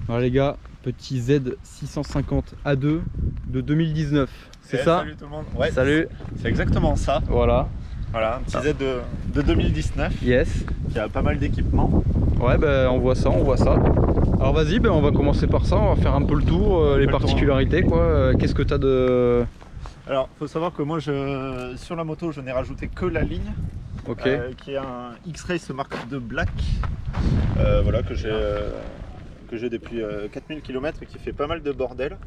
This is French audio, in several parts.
Alors les gars, petit Z650 A2 de 2019, c'est ça? Salut tout le monde. Ouais, salut. C'est exactement ça. Voilà. Voilà, un petit Z de 2019. Yes. Qui a pas mal d'équipements. Ouais, ben on voit ça, on voit ça. Alors vas-y, ben on va commencer par ça, on va faire un peu le tour, les particularités quoi. Qu'est-ce que t'as de... Alors, faut savoir que moi, sur la moto, je n'ai rajouté que la ligne. Ok. Qui est un X-Race Mark II Black. Voilà, que j'ai depuis 4000 km et qui fait pas mal de bordel.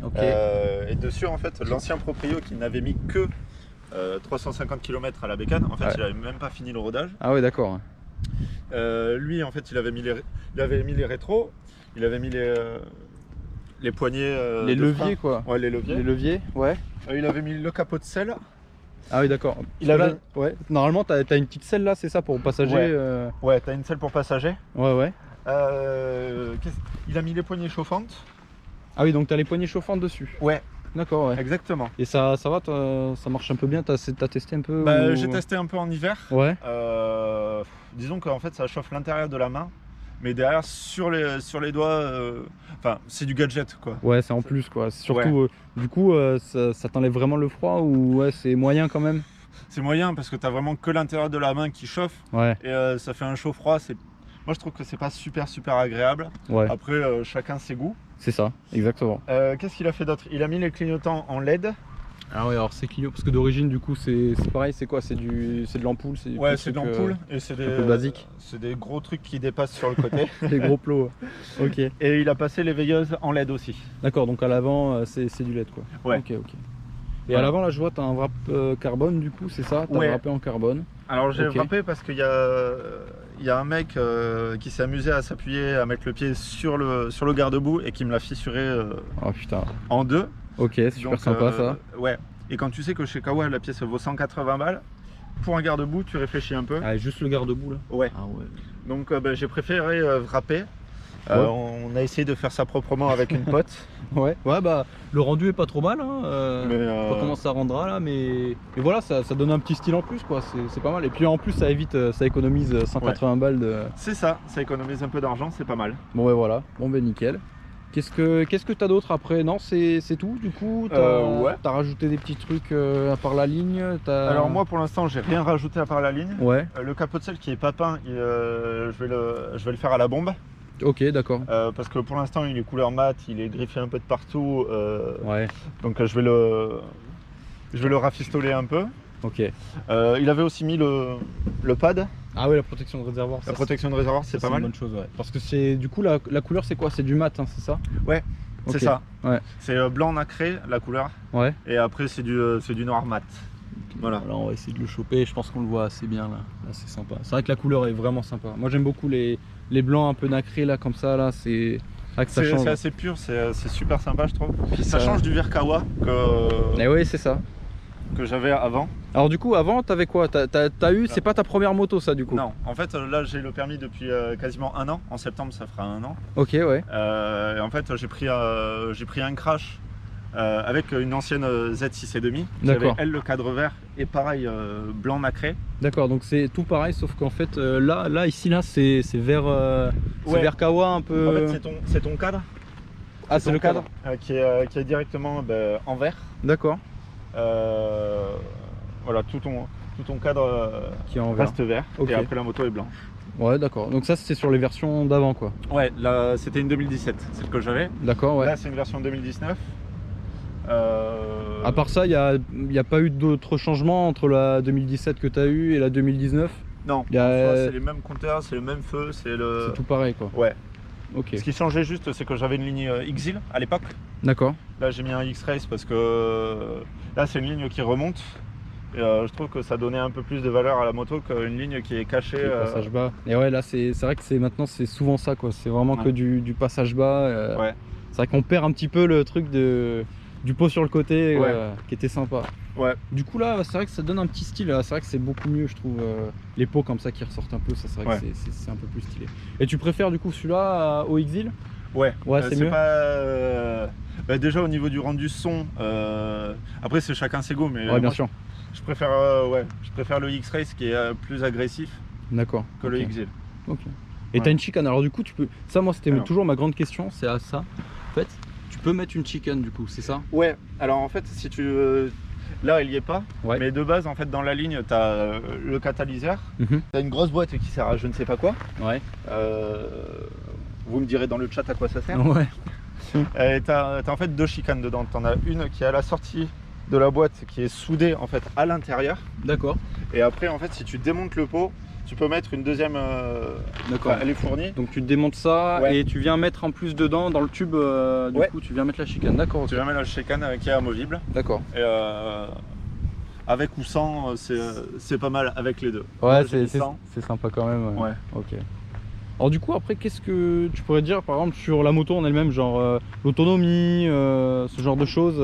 Ok. Et dessus, en fait, l'ancien proprio qui n'avait mis que 350 km à la bécane, en fait, Ouais. il n'avait même pas fini le rodage. Ah ouais, d'accord. Lui, en fait, il avait mis les rétros, il avait mis les poignées. Les de leviers frein. quoi. Ouais, les leviers. Les leviers, ouais. Il avait mis le capot de selle. Ah oui, d'accord. Il avait- Ouais. Normalement, t'as une petite selle là, c'est ça pour passager. Ouais. Ouais, t'as une selle pour passager. Ouais, ouais. Il a mis les poignées chauffantes. Ah oui, donc t'as les poignées chauffantes dessus. Ouais, D'accord, ouais. exactement. Et ça va, ça marche un peu bien, t'as testé un peu Bah, ou... j'ai testé un peu en hiver. Ouais. Disons qu'en fait ça chauffe l'intérieur de la main, mais derrière sur les doigts, enfin c'est du gadget quoi. Ouais, c'est en plus quoi. Surtout, du coup, ça t'enlève vraiment le froid ou ouais, c'est moyen quand même? C'est moyen parce que t'as vraiment que l'intérieur de la main qui chauffe Ouais, et ça fait un chaud-froid. Moi je trouve que c'est pas super agréable. ouais, Après chacun ses goûts. c'est ça, exactement. Qu'est-ce qu'il a fait d'autre? Il a mis les clignotants en LED. Ah ouais, alors c'est clignot, parce que d'origine, du coup, c'est pareil, c'est quoi? C'est de l'ampoule? Ouais, c'est de l'ampoule et c'est un peu basique. C'est des gros trucs qui dépassent sur le côté. Les gros plots. Ok. Et il a passé les veilleuses en LED aussi. D'accord, donc à l'avant, c'est du LED quoi. Ouais. Ok, ok. Et Voilà. à l'avant, là, je vois, t'as un wrap carbone, du coup, c'est ça? T'as Ouais. wrappé en carbone. Alors j'ai Ok. frappé parce qu'il y a un mec qui s'est amusé à s'appuyer, à mettre le pied sur le garde-boue et qui me l'a fissuré Oh putain. en deux. Ok, c'est super Donc, sympa ça. Ouais. Et quand tu sais que chez Kawa la pièce vaut 180 balles, pour un garde-boue tu réfléchis un peu. Ah, juste le garde-boue là? Ouais. Ah ouais. Donc j'ai préféré wrapper. On a essayé de faire ça proprement avec une pote. Ouais, bah le rendu est pas trop mal, hein. Mais, Je sais pas comment ça rendra là, mais voilà, ça donne un petit style en plus quoi, c'est pas mal. Et puis en plus ça évite, ça économise 180 balles de... C'est ça, ça économise un peu d'argent, c'est pas mal. Bon ouais voilà, bon ben nickel. Qu'est-ce que t'as d'autre après? Non, c'est tout du coup? Ouais. T'as rajouté des petits trucs à part la ligne? Alors moi pour l'instant j'ai rien rajouté à part la ligne. Ouais, Le capot de selle qui est pas peint, je vais le faire à la bombe. ok, d'accord. Parce que pour l'instant il est couleur mat, il est griffé un peu de partout, Ouais, donc je vais le rafistoler un peu. ok. Il avait aussi mis le pad, Ah ouais, la protection de réservoir, la protection de réservoir, c'est pas une mal. bonne chose, ouais. Parce que c'est du coup la couleur c'est quoi? C'est du mat, hein, c'est ça? Ouais, Ok. c'est ça. Ouais. C'est blanc nacré la couleur, Ouais. et après c'est du noir mat. Voilà. Là on va essayer de le choper, je pense qu'on le voit assez bien là, c'est sympa. C'est vrai que la couleur est vraiment sympa. Moi j'aime beaucoup les blancs un peu nacrés là comme ça là, c'est vrai que ça change. C'est assez pur, c'est super sympa je trouve. Puis Ça change du Verkawa Eh oui c'est ça. que j'avais avant. Alors du coup avant t'avais quoi? T'as eu, c'est pas ta première moto ça du coup? Non, en fait là j'ai le permis depuis quasiment un an. En septembre ça fera un an. Ok ouais. Et en fait j'ai pris un crash avec une ancienne Z6,5 qui D'accord. avait elle le cadre vert et pareil blanc nacré. D'accord, donc c'est tout pareil sauf qu'en fait là ici là c'est vert, c'est Ouais. vert kawa un peu. En fait c'est ton cadre. Ah c'est ton le cadre? qui est directement en vert. D'accord. Voilà tout ton cadre Qui est en vert. reste vert Ok. et après la moto est blanche. Ouais d'accord, donc ça c'est sur les versions d'avant quoi. Ouais, là c'était une 2017, celle que j'avais. D'accord ouais. Là c'est une version 2019. À part ça, il n'y a pas eu d'autres changements entre la 2017 que tu as eu et la 2019? Non, y a- en soi, c'est les mêmes compteurs, c'est le même feu, c'est le... C'est tout pareil quoi. Ouais. Ok. Ce qui changeait juste, c'est que j'avais une ligne Xil à l'époque. D'accord. Là j'ai mis un X-Race parce que là c'est une ligne qui remonte. Et je trouve que ça donnait un peu plus de valeur à la moto qu'une ligne qui est cachée. Le passage bas. Et ouais, là c'est vrai que maintenant c'est souvent ça quoi. C'est vraiment Ouais. que du passage bas. Ouais. C'est vrai qu'on perd un petit peu le truc du pot sur le côté Ouais. qui était sympa. Ouais. Du coup là, c'est vrai que ça donne un petit style. Là. C'est vrai que c'est beaucoup mieux, je trouve. Les pots comme ça qui ressortent un peu, ça c'est vrai Ouais. que c'est un peu plus stylé. Et tu préfères du coup celui-là au Exil? Ouais. Ouais, c'est mieux. Pas. Déjà au niveau du rendu son. Après c'est chacun ses goûts, mais Ouais, bien moi, sûr. je préfère le X-Race qui est plus agressif D'accord. que Ok. le Xil. Ok. Et Ouais. t'as une chicane. Alors du coup, tu peux. Ça, moi, c'était Alors. toujours ma grande question. C'est à ça. En fait, tu peux mettre une chicane du coup, c'est ça? Ouais, alors en fait, si tu. Là, il y est pas. Ouais. Mais de base, en fait, dans la ligne, tu as le catalyseur. Mhm. Tu as une grosse boîte qui sert à je ne sais pas quoi. Ouais. Vous me direz dans le chat à quoi ça sert. Ouais. Et tu as en fait 2 chicanes dedans. Tu en as une qui est à la sortie de la boîte qui est soudée en fait à l'intérieur. D'accord. Et après, en fait, si tu démontes le pot, tu peux mettre une deuxième. D'accord. Elle est fournie. Donc tu démontes ça Ouais. et tu viens mettre en plus dedans dans le tube. Du Ouais. coup, tu viens mettre la chicane. D'accord. Tu vas mettre la chicane qui est amovible. D'accord. Et avec ou sans, c'est pas mal avec les deux. Ouais, Moi, j'ai c'est mis sans. sympa quand même. Ouais. Ok. Alors du coup, après, qu'est-ce que tu pourrais dire, par exemple, sur la moto en elle-même, genre l'autonomie, ce genre de choses.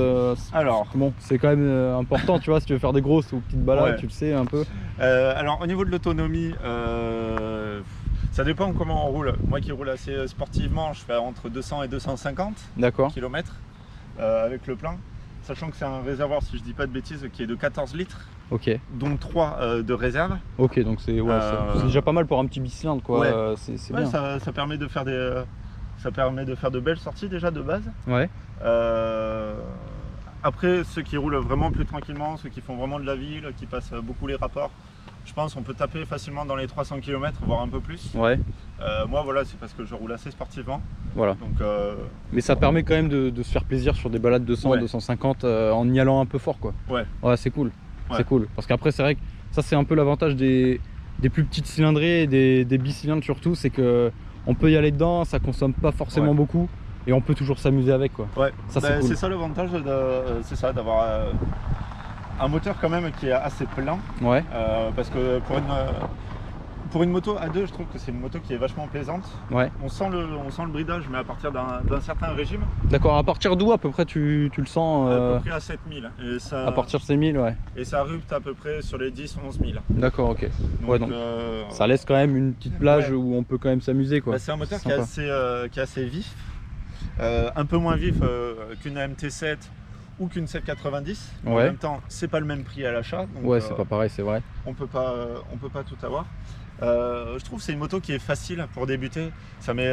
Alors. Bon, c'est quand même important, tu vois, si tu veux faire des grosses ou petites balades, Ouais. tu le sais un peu. Alors au niveau de l'autonomie, ça dépend comment on roule. Moi qui roule assez sportivement, je fais entre 200 et 250 D'accord. km avec le plein. Sachant que c'est un réservoir, si je dis pas de bêtises, qui est de 14 litres, Ok. dont 3 de réserve. Ok, donc c'est c'est déjà pas mal pour un petit bicylindre, quoi. Ouais. C'est Ouais, bien. ça permet de faire de belles sorties déjà de base. Ouais. Après, ceux qui roulent vraiment plus tranquillement, ceux qui font vraiment de la ville, qui passent beaucoup les rapports, je pense qu'on peut taper facilement dans les 300 km, voire un peu plus. Ouais. Moi voilà, c'est parce que je roule assez sportivement. Voilà. Donc Mais ça permet quand même de se faire plaisir sur des balades 200, Ouais. 250 en y allant un peu fort, quoi. ouais, Ouais, c'est cool. Ouais. C'est cool. Parce qu'après, c'est vrai que ça, c'est un peu l'avantage des plus petites cylindrées et des bicylindres surtout, c'est que on peut y aller dedans, ça consomme pas forcément Ouais. beaucoup et on peut toujours s'amuser avec, quoi. ouais. Ça, c'est Ben, cool. c'est ça l'avantage, c'est ça, d'avoir un moteur quand même qui est assez plein. Ouais. Parce que pour une moto à deux, je trouve que c'est une moto qui est vachement plaisante. Ouais. On sent le bridage, mais à partir d'un certain régime, D'accord. À partir d'où à peu près tu le sens à peu près à 7000. Et ça, à partir de ces 1000, ouais. et ça rupte à peu près sur les 10-11 000. D'accord, ok. Ouais, donc ça laisse quand même une petite plage Ouais. où on peut quand même s'amuser, quoi. Bah, c'est un moteur C'est qui est assez vif, un peu moins vif qu'une AMT7 ou qu'une 790. Mais Ouais. En même temps, c'est pas le même prix à l'achat, donc Ouais, c'est pas pareil, c'est vrai. on peut pas tout avoir. Je trouve que c'est une moto qui est facile pour débuter. Ça met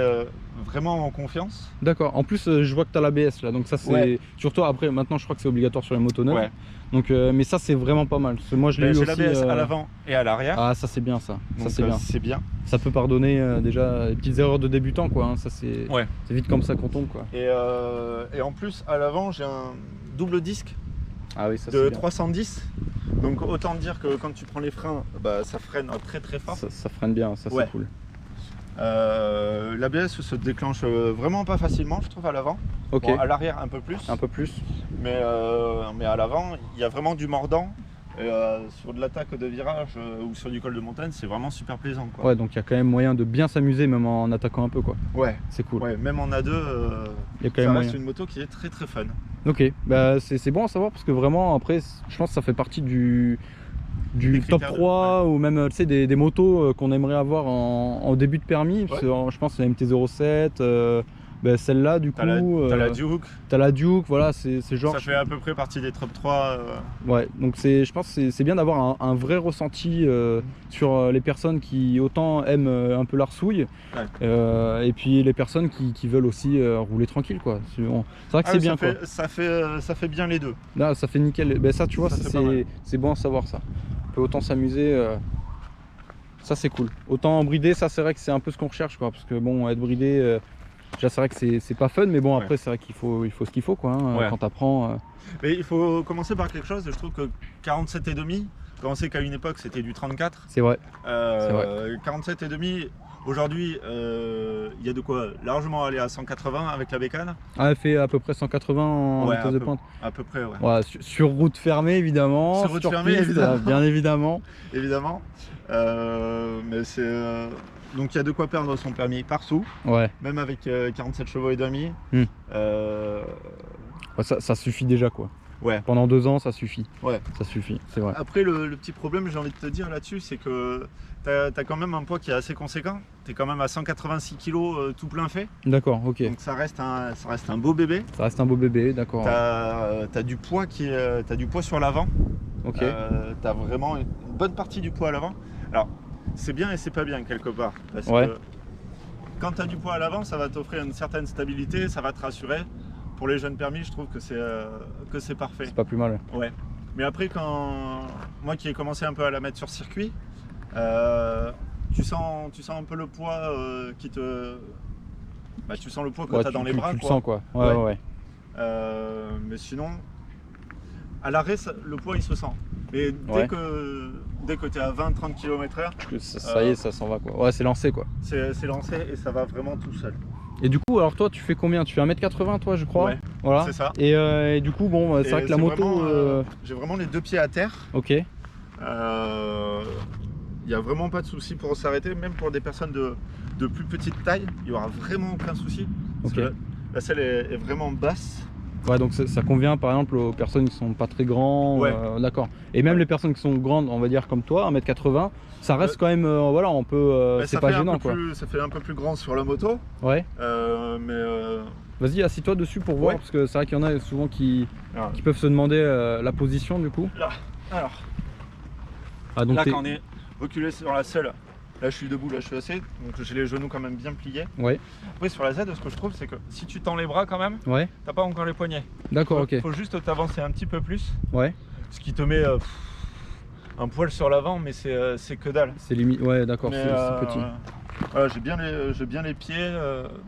vraiment en confiance. D'accord. En plus, je vois que tu as l'ABS là, donc ça c'est Ouais. surtout après. Maintenant, je crois que c'est obligatoire sur les motos neuves. Ouais. Donc, mais ça c'est vraiment pas mal. Parce que moi, je l'ai eu J'ai aussi. l'ABS à l'avant et à l'arrière. Ah, ça c'est bien ça. Ça donc c'est bien. c'est bien. Ça peut pardonner déjà les petites erreurs de débutant, quoi. Hein. Ça c'est. Ouais. C'est vite comme ça qu'on tombe, quoi. Et en plus, à l'avant, j'ai un double disque Ah oui, ça de c'est bien. 310. Donc autant dire que quand tu prends les freins, bah, ça freine très très fort. Ça freine bien, ça Ouais. c'est cool. L'ABS se déclenche vraiment pas facilement, je trouve, à l'avant. Ok. Bon, à l'arrière un peu plus, Un peu plus. mais à l'avant, il y a vraiment du mordant. Et sur de l'attaque de virage ou sur du col de montagne, c'est vraiment super plaisant, quoi. Ouais, donc il y a quand même moyen de bien s'amuser, même en attaquant un peu, quoi. Ouais, C'est cool. ouais, même en A2, Il y a quand ça même reste moyen. une moto qui est très très fun. Ok, bah c'est bon à savoir parce que vraiment après je pense que ça fait partie du Des top critères 3 ou même tu sais, des motos qu'on aimerait avoir en début de permis. Parce que, je pense que la MT-07, bah, celle-là du coup, T'as la Duke, t'as la Duke, voilà, c'est genre. ça fait à peu près partie des top 3. Ouais, donc je pense que c'est bien d'avoir un vrai ressenti sur les personnes qui autant aiment un peu l'arsouille et puis les personnes qui veulent aussi rouler tranquille, quoi. C'est vrai que c'est bien, quoi. Ça fait bien les deux. Là, ça fait nickel. Ben, ça, tu vois, Ça, c'est pas mal. c'est bon à savoir ça. On peut autant s'amuser. Ça, c'est cool. Autant brider, ça, c'est vrai que c'est un peu ce qu'on recherche, quoi. Parce que bon, être bridé, déjà, c'est vrai que c'est pas fun, mais bon, après, c'est vrai qu'il faut ce qu'il faut, quoi. Hein, Ouais. quand t'apprends. Mais il faut commencer par quelque chose. Je trouve que 47,5, quand on sait qu'à une époque c'était du 34, C'est vrai. 47,5, aujourd'hui il y a de quoi largement aller à 180 avec la bécane. Ah, elle fait à peu près 180 en Ouais, vitesse de pointe. À peu près, ouais. Ouais, sur route fermée, évidemment. Sur route fermée, piste, évidemment. bien évidemment. Évidemment. Mais c'est. Donc il y a de quoi perdre son permis par sous, Ouais. même avec 47 chevaux et demi. Ouais, ça suffit déjà, quoi. Ouais. Pendant 2 ans, ça suffit. Ouais. Ça suffit, c'est vrai. Après, le petit problème, j'ai envie de te dire là-dessus, c'est que t'as quand même un poids qui est assez conséquent. T'es quand même à 186 kg tout plein fait. D'accord, ok. Donc ça reste un beau bébé. Ça reste un beau bébé, d'accord. T'as du poids t'as du poids sur l'avant. Ok. T'as vraiment une bonne partie du poids à l'avant. Alors c'est bien et c'est pas bien quelque part. Parce Ouais. que quand tu as du poids à l'avant, ça va t'offrir une certaine stabilité, ça va te rassurer. Pour les jeunes permis, je trouve que c'est parfait. C'est pas plus mal. Ouais. Mais après, moi qui ai commencé un peu à la mettre sur circuit, tu sens un peu le poids qui te... Bah, tu sens le poids que tu as dans les bras. Tu le sens quoi. Ouais. Mais sinon, à l'arrêt, le poids il se sent. Mais dès que tu es à 20-30 km/h, ça y est, ça s'en va quoi. Ouais, c'est lancé quoi. C'est lancé et ça va vraiment tout seul. Et du coup, alors toi, tu fais combien? Tu fais 1m80 toi, je crois? Ouais, voilà. C'est ça. Et du coup, bon, c'est vrai que la moto... j'ai vraiment les deux pieds à terre. Ok. Il n'y a vraiment pas de souci pour s'arrêter, même pour des personnes de plus petite taille, il n'y aura vraiment aucun souci. Parce que la selle est vraiment basse. Ouais, donc ça convient par exemple aux personnes qui sont pas très grands. Ouais. D'accord. Et même les personnes qui sont grandes, on va dire comme toi, 1m80, ça reste quand même, voilà, on peut, c'est pas gênant quoi. Ça fait un peu plus grand sur la moto. Ouais. Mais vas-y, assis-toi dessus pour voir, parce que c'est vrai qu'il y en a souvent qui peuvent se demander la position du coup. Là, alors. Ah, donc là quand on est reculé sur la selle, là je suis debout, là je suis assis, donc j'ai les genoux quand même bien pliés. Ouais. Après sur la Z, ce que je trouve c'est que si tu tends les bras quand même, t'as pas encore les poignets. D'accord, ok. Faut juste t'avancer un petit peu plus. Ouais. Ce qui te met un poil sur l'avant, mais c'est que dalle. C'est limite, ouais d'accord, c'est petit. Voilà, j'ai bien les pieds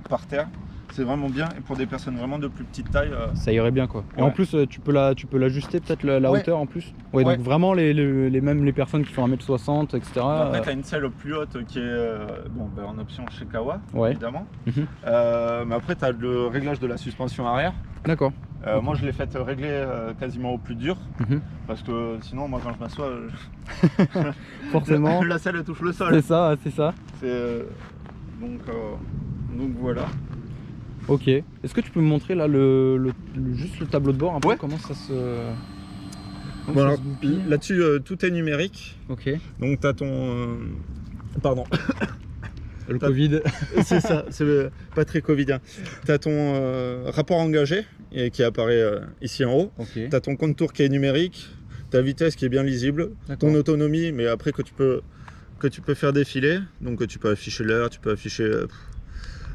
par terre. C'est vraiment bien, et pour des personnes vraiment de plus petite taille, ça irait bien quoi. Et en plus tu peux l'ajuster peut-être la hauteur en plus. Ouais, donc vraiment même les personnes qui font 1m60 etc. Après tu as une selle plus haute qui est en option chez Kawa évidemment. Mais après tu as le réglage de la suspension arrière. D'accord. Moi je l'ai fait régler quasiment au plus dur, parce que sinon moi quand je m'assois forcément la selle touche le sol. C'est ça, c'est ça. Donc voilà. Ok. Est-ce que tu peux me montrer là juste le tableau de bord un peu, comment ça se... Bon, là-dessus tout est numérique. Ok. Donc tu as ton... Pardon. Le Covid. C'est ça, c'est pas très covidien. Tu as ton rapport engagé qui apparaît ici en haut. Okay. Tu as ton compte tour qui est numérique, ta vitesse qui est bien lisible, ton autonomie, mais après que tu peux faire défiler. Donc tu peux afficher l'heure, tu peux afficher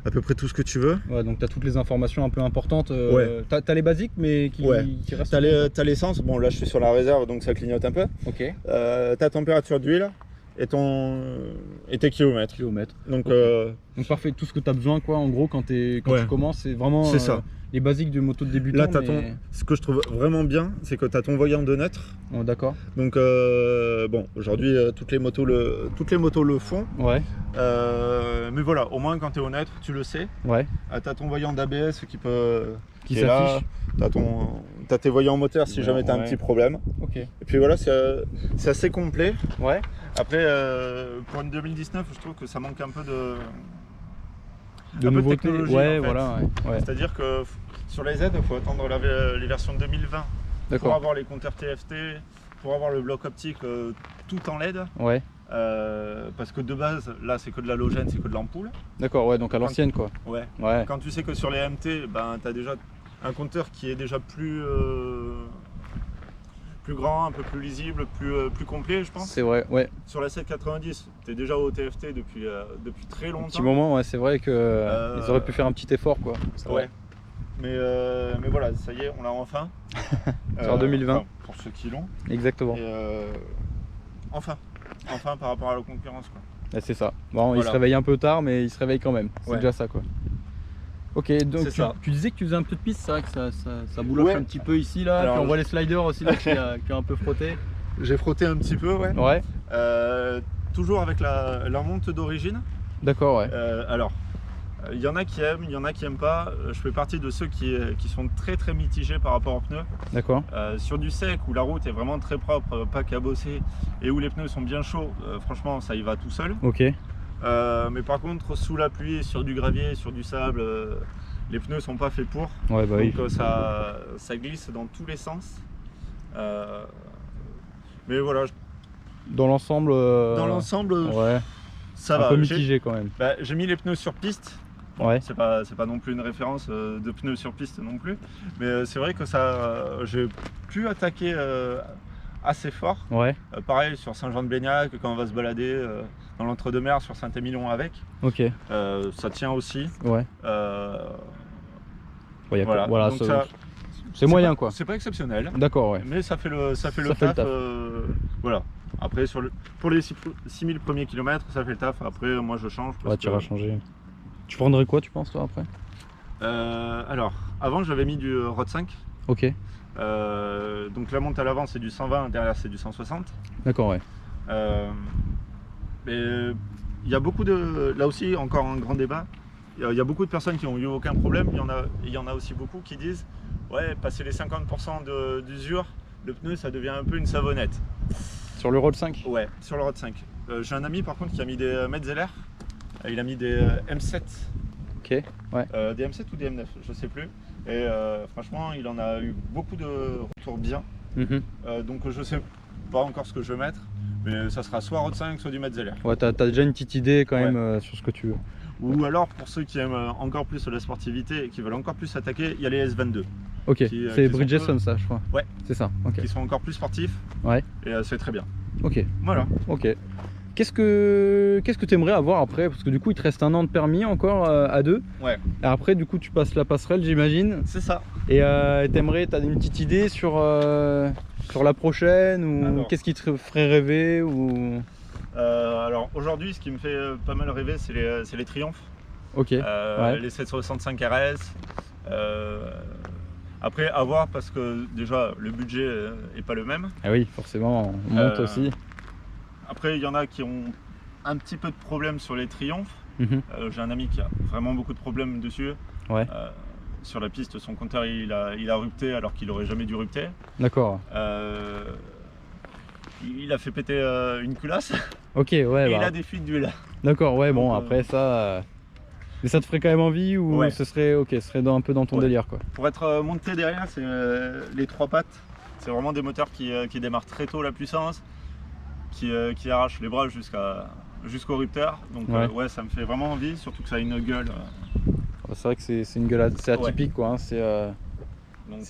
à peu près tout ce que tu veux. Ouais, donc tu as toutes les informations un peu importantes. Tu as les basiques, mais qui restent. Tu as l'essence. Bon, là je suis sur la réserve, donc ça clignote un peu. Ok. Ta température d'huile et tes kilomètres. Donc, donc parfait, tout ce que tu as besoin quoi, en gros quand tu commences, c'est vraiment les basiques du moto de débutant. Là, ce que je trouve vraiment bien, c'est que tu as ton voyant de neutre. Oh, d'accord. Donc bon, aujourd'hui toutes les motos le font. Ouais. Mais voilà, au moins quand tu es au neutre, tu le sais. Ouais. Tu as ton voyant d'ABS qui s'affiche. Tu as tes voyants moteurs si jamais tu as un petit problème. Ok. Et puis voilà, c'est assez complet. Ouais. Après, pour une 2019, je trouve que ça manque un peu de nouveauté. technologie. Ouais, en fait. Voilà. Ouais. C'est-à-dire que sur les Z, il faut attendre les versions 2020 pour avoir les compteurs TFT, pour avoir le bloc optique tout en LED. Ouais. Parce que de base, là, c'est que de l'halogène, c'est que de l'ampoule. D'accord, ouais, donc à l'ancienne quoi. Ouais. Quand tu sais que sur les MT, tu as déjà un compteur qui est déjà plus grand, un peu plus lisible, plus complet, je pense. C'est vrai, ouais. Sur la 790, tu es déjà au TFT depuis très longtemps. Un petit moment, ouais, c'est vrai qu'ils auraient pu faire un petit effort quoi. Ouais. Mais voilà, ça y est, on l'a enfin. Sur 2020. Pour ceux qui l'ont. Exactement. Et enfin par rapport à la concurrence quoi. C'est ça. Bon, il se réveille un peu tard, mais il se réveille quand même. C'est déjà ça quoi. Ok, donc tu disais que tu faisais un peu de piste, c'est vrai que ça bouloche un petit peu ici là. Alors, puis on voit les sliders aussi là qui ont un peu frotté. J'ai frotté un petit peu, ouais. Ouais. Toujours avec la monte d'origine. D'accord, ouais. Alors, il y en a qui aiment, il y en a qui aiment pas. Je fais partie de ceux qui sont très très mitigés par rapport aux pneus. D'accord. Sur du sec où la route est vraiment très propre, pas cabossée, et où les pneus sont bien chauds, franchement ça y va tout seul. Ok. Mais par contre sous la pluie, sur du gravier, sur du sable, les pneus sont pas faits pour. Ouais, bah donc ça glisse dans tous les sens. Mais voilà. Dans l'ensemble. Ouais. Ça va. Un peu mitigé quand même. J'ai mis les pneus sur piste. Ouais. C'est pas non plus une référence de pneus sur piste non plus. Mais c'est vrai que j'ai pu attaquer assez fort. Ouais. Pareil sur Saint-Jean-de-Blégnac, quand on va se balader dans l'entre-deux-mers sur Saint-Émilion avec. Ok. Ça tient aussi. Ouais. Ouais, Voilà. Donc c'est moyen quoi. C'est pas exceptionnel. D'accord, ouais. Mais ça fait le taf. Voilà. Après pour les 6000 premiers kilomètres, ça fait le taf. Après moi je change. Ouais, tu iras changer. Tu prendrais quoi tu penses toi après? Alors, avant j'avais mis du Road 5. Ok. Donc la monte à l'avant c'est du 120, derrière c'est du 160. D'accord, ouais. Mais il y a beaucoup de... Là aussi, encore un grand débat. Il y a beaucoup de personnes qui n'ont eu aucun problème. Il y en a aussi beaucoup qui disent ouais, passer les 50% d'usure, le pneu ça devient un peu une savonnette. Sur le Road 5? Ouais, sur le Road 5. J'ai un ami par contre qui a mis des Metzeler. Il a mis des M7. Ok, ouais. Des M7 ou des M9, je sais plus. Et franchement, il en a eu beaucoup de retours bien. Donc je sais pas encore ce que je vais mettre. Mais ça sera soit Road 5, soit du Metzeler. Ouais, t'as déjà une petite idée quand même sur ce que tu veux. Ou alors pour ceux qui aiment encore plus la sportivité et qui veulent encore plus s'attaquer, il y a les S22. Ok, c'est Bridgestone ça je crois. Ouais. C'est ça, ok. Qui sont encore plus sportifs. Ouais. Et c'est très bien. Ok. Voilà. Ok. Qu'est-ce que tu aimerais avoir après? Parce que du coup il te reste un an de permis encore à 2. Ouais. Et après du coup tu passes la passerelle j'imagine. C'est ça. Et t'as une petite idée sur la prochaine ou qu'est-ce qui te ferait rêver ou... Alors aujourd'hui ce qui me fait pas mal rêver c'est les Triumph. Ok. Ouais. Les 765 RS. Après à voir parce que déjà le budget est pas le même. Ah oui forcément on monte aussi. Après il y en a qui ont un petit peu de problème sur les Triumph. J'ai un ami qui a vraiment beaucoup de problèmes dessus. Ouais. Sur la piste son compteur il a rupté alors qu'il aurait jamais dû rupter. D'accord. Il a fait péter une culasse. Ok, ouais. Et il a des fuites d'huile. D'accord, ouais, bon, après ça. Mais ça te ferait quand même envie ou ouais. ce serait un peu dans ton délire quoi? Pour être monté derrière, c'est les 3 pattes. C'est vraiment des moteurs qui démarrent très tôt la puissance, qui arrachent les bras jusqu'au rupteur. Donc ouais, ça me fait vraiment envie, surtout que ça a une gueule. C'est vrai que c'est une gueule assez atypique quoi. Hein. C'est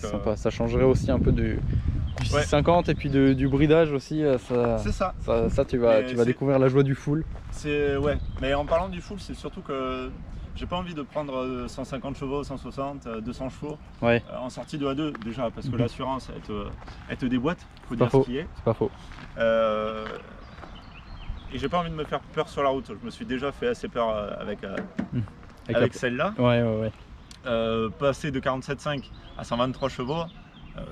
sympa. Ça changerait aussi un peu du 650 et puis du bridage aussi. C'est ça. Ça tu vas découvrir la joie du full. Ouais, mais en parlant du full, c'est surtout que j'ai pas envie de prendre 150 chevaux, 160, 200 chevaux en sortie de A2 déjà parce que l'assurance elle te déboîte, faut dire ce qui est. C'est pas faux. Et j'ai pas envie de me faire peur sur la route. Je me suis déjà fait assez peur avec celle-là. Ouais. Passer de 47,5 à 123 chevaux,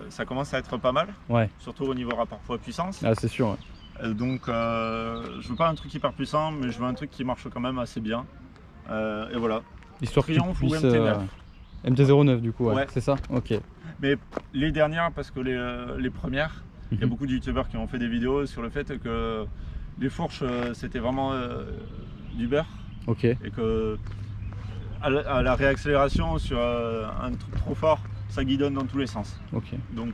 ça commence à être pas mal. Ouais. Surtout au niveau rapport poids-puissance. Ah c'est sûr. Ouais. Donc je veux pas un truc hyper puissant, mais je veux un truc qui marche quand même assez bien. Et voilà. L'histoire Triumph ou MT9. MT-09 du coup, ouais. C'est ça. Ok. Mais les dernières, parce que les premières, il y a beaucoup de youtubeurs qui ont fait des vidéos sur le fait que les fourches c'était vraiment du beurre. Ok. Et que à la réaccélération sur un truc trop fort, ça guidonne dans tous les sens. Ok. Donc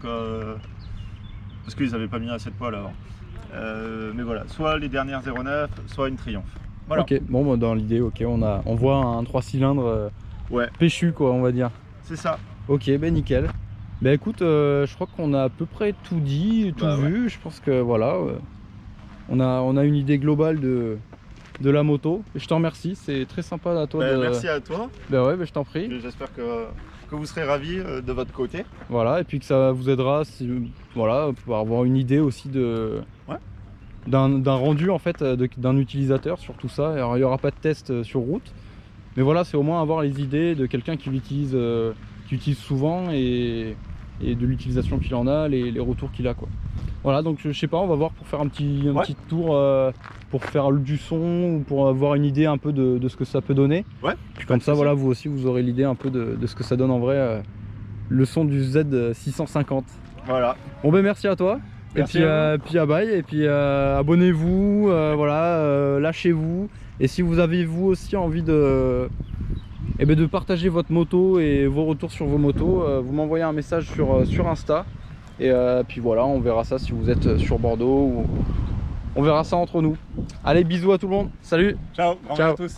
parce qu'ils n'avaient pas mis assez de poids avant. Mais voilà, soit les dernières 09, soit une Triumph. Voilà. Ok, bon dans l'idée, on voit un 3 cylindres péchu quoi, on va dire. C'est ça. Ok, ben nickel. Ben écoute, je crois qu'on a à peu près tout dit, tout vu. Je pense que voilà, on a une idée globale de la moto. Et je te remercie, c'est très sympa à toi. Merci à toi. Ben ouais, je t'en prie. J'espère que vous serez ravis de votre côté. Voilà, et puis que ça vous aidera pour avoir une idée aussi d'un rendu en fait d'un utilisateur sur tout ça. Alors, il n'y aura pas de test sur route, mais voilà, c'est au moins avoir les idées de quelqu'un qui l'utilise souvent et de l'utilisation qu'il en a, les retours qu'il a quoi. Voilà, donc je sais pas, on va voir pour faire un petit tour pour faire du son ou pour avoir une idée un peu de ce que ça peut donner. Ouais. Puis comme ça, voilà, vous aussi vous aurez l'idée un peu de ce que ça donne en vrai le son du Z650. Voilà. Bon ben merci à toi. Merci et puis à bye, et puis abonnez-vous, lâchez-vous. Et si vous avez vous aussi envie de partager votre moto et vos retours sur vos motos, vous m'envoyez un message sur Insta. Et puis voilà, on verra ça si vous êtes sur Bordeaux. On verra ça entre nous. Allez, bisous à tout le monde. Salut. Ciao. Ciao à tous.